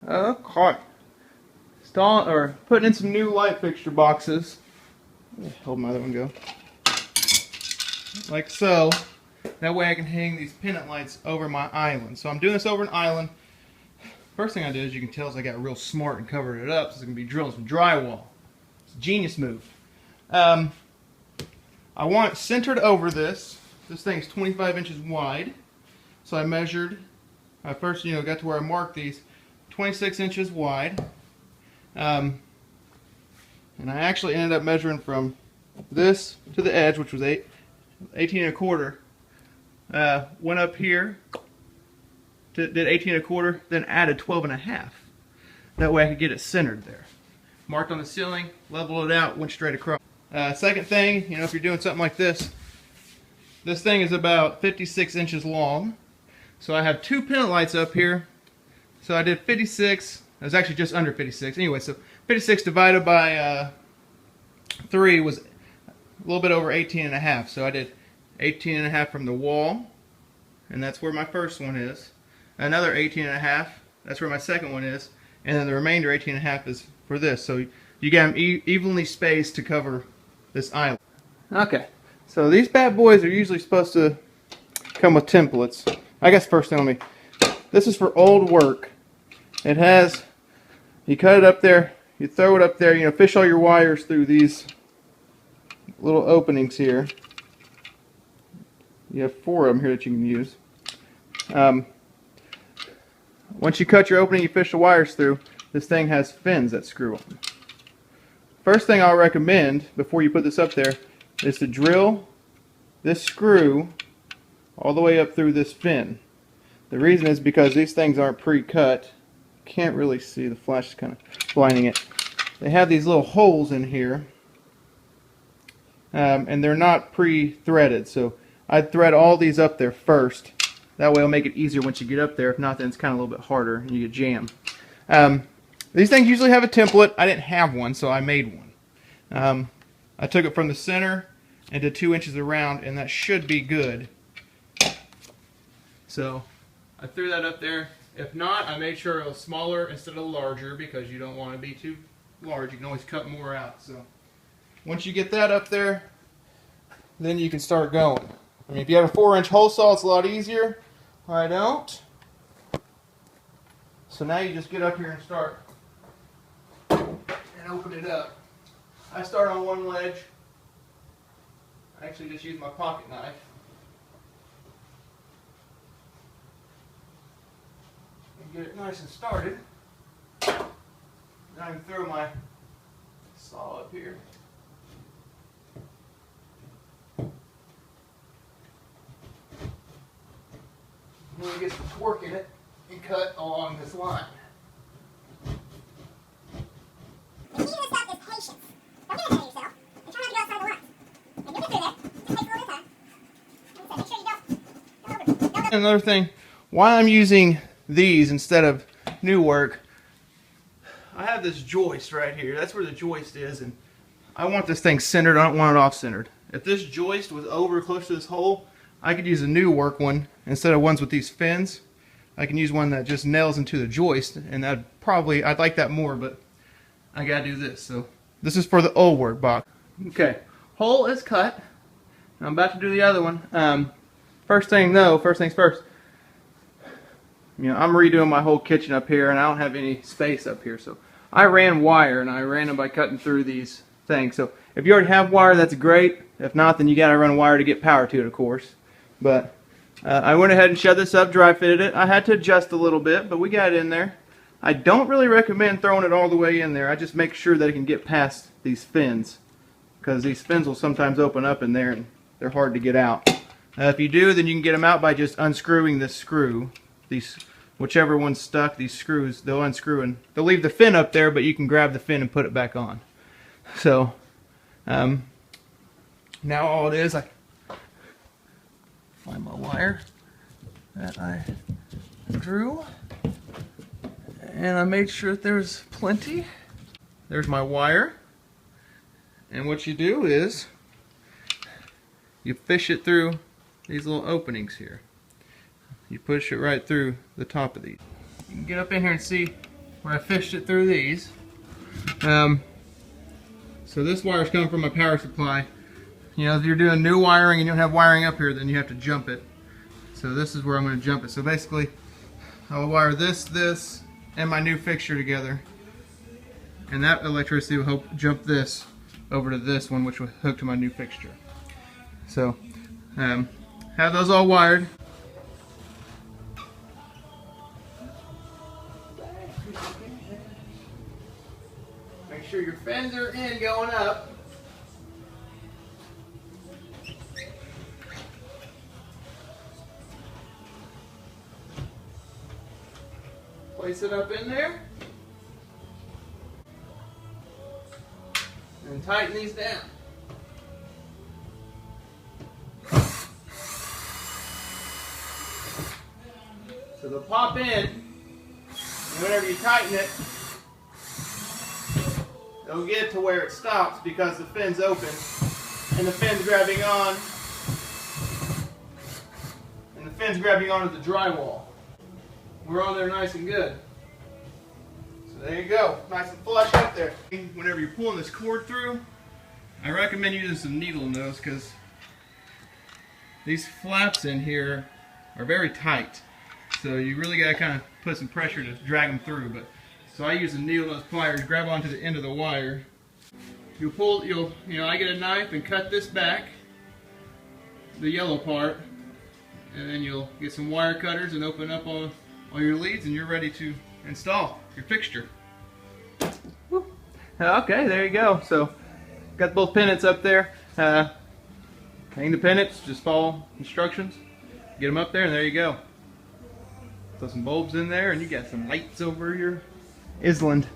Okay. Putting in some new light fixture boxes. Hold my other one go. Like so. That way I can hang these pendant lights over my island. So I'm doing this over an island. First thing I did, as you can tell, is I got real smart and covered it up so it's going to be drilling some drywall. It's a genius move. I want it centered over this. This thing is 25 inches wide. So I measured, I first got to where I marked these, 26 inches wide. And I actually ended up measuring from this to the edge, which was 18 and a quarter. Went up here, did 18 and a quarter, then added 12 and a half. That way I could get it centered there. Marked on the ceiling, leveled it out, went straight across. Second thing, if you're doing something like this thing is about 56 inches long. So I have two pendant lights up here. So I did 56, it was actually just under 56. Anyway, so 56 divided by 3 was a little bit over 18 and a half. So I did 18 and a half from the wall, and that's where my first one is. Another 18 and a half, that's where my second one is. And then the remainder 18 and a half is for this. So you got them evenly spaced to cover this island. Okay, so these bad boys are usually supposed to come with templates. I guess first thing, this is for old work. It has, you cut it up there, you throw it up there, fish all your wires through these little openings here. You have 4 of them here that you can use. Once you cut your opening, you fish the wires through, this thing has fins that screw on. First thing I'll recommend before you put this up there is to drill this screw all the way up through this fin. The reason is because these things aren't pre-cut. Can't really see, the flash is kind of blinding it. They have these little holes in here, and they're not pre-threaded, so I'd thread all these up there first. That way it'll make it easier once you get up there. If not, then it's kind of a little bit harder and you get jammed. These things usually have a template. I didn't have one, so I made one. I took it from the center and did 2 inches around, and that should be good. So I threw that up there. If not, I made sure it was smaller instead of larger because you don't want to be too large. You can always cut more out. So once you get that up there, then you can start going. If you have a 4-inch hole saw, it's a lot easier. I don't. So now you just get up here and start and open it up. I start on one ledge. I actually just use my pocket knife. And get it nice and started. Now I can throw my saw up here. When you get some torque in it, and cut along this line. The key to this stuff is patience. Don't get ahead of yourself, and try not to go outside the lines. And you'll get through that. Just takes a little bit of time. So make sure you don't Another thing, why I'm using these instead of new work, I have this joist right here. That's where the joist is, and I want this thing centered. I don't want it off-centered. If this joist was over close to this hole, I could use a new work one instead of ones with these fins. I can use one that just nails into the joist, and I'd like that more, but I gotta do this. So this is for the old work box. Okay, hole is cut. I'm about to do the other one. First things first. I'm redoing my whole kitchen up here, and I don't have any space up here, so I ran wire, and I ran them by cutting through these things. So if you already have wire, that's great. If not, then you gotta run wire to get power to it, of course. But I went ahead and shut this up, dry fitted it. I had to adjust a little bit, but we got it in there. I don't really recommend throwing it all the way in there. I just make sure that it can get past these fins, because these fins will sometimes open up in there and they're hard to get out. If you do, then you can get them out by just unscrewing this screw. Whichever one's stuck, these screws, they'll unscrew and they'll leave the fin up there, but you can grab the fin and put it back on. So now all it is, I find my wire that I drew, and I made sure that there's plenty. There's my wire, and what you do is you fish it through these little openings here. You push it right through the top of these. You can get up in here and see where I fished it through these. So this wire is coming from my power supply. You know, if you're doing new wiring and you don't have wiring up here, then you have to jump it. So this is where I'm going to jump it. So basically, I'll wire this, and my new fixture together. And that electricity will help jump this over to this one, which will hook to my new fixture. So, have those all wired. Make sure your fins are in going up. Place it up in there. And tighten these down. So they'll pop in, and whenever you tighten it, they'll get to where it stops because the fin's open, and the fin's grabbing on, and the fin's grabbing onto the drywall. We're on there nice and good. So there you go, nice and flush up there. Whenever you're pulling this cord through, I recommend using some needle nose because these flaps in here are very tight. So you really got to kind of put some pressure to drag them through. But so I use the needle nose pliers, grab onto the end of the wire. You know, I get a knife and cut this back, the yellow part, and then you'll get some wire cutters and open up all your leads, and you're ready to install your fixture. Woo. Okay, there you go. So got both pendants up there. Hang the pendants, just follow instructions, get them up there, and there you go. Throw some bulbs in there, and you got some lights over your island.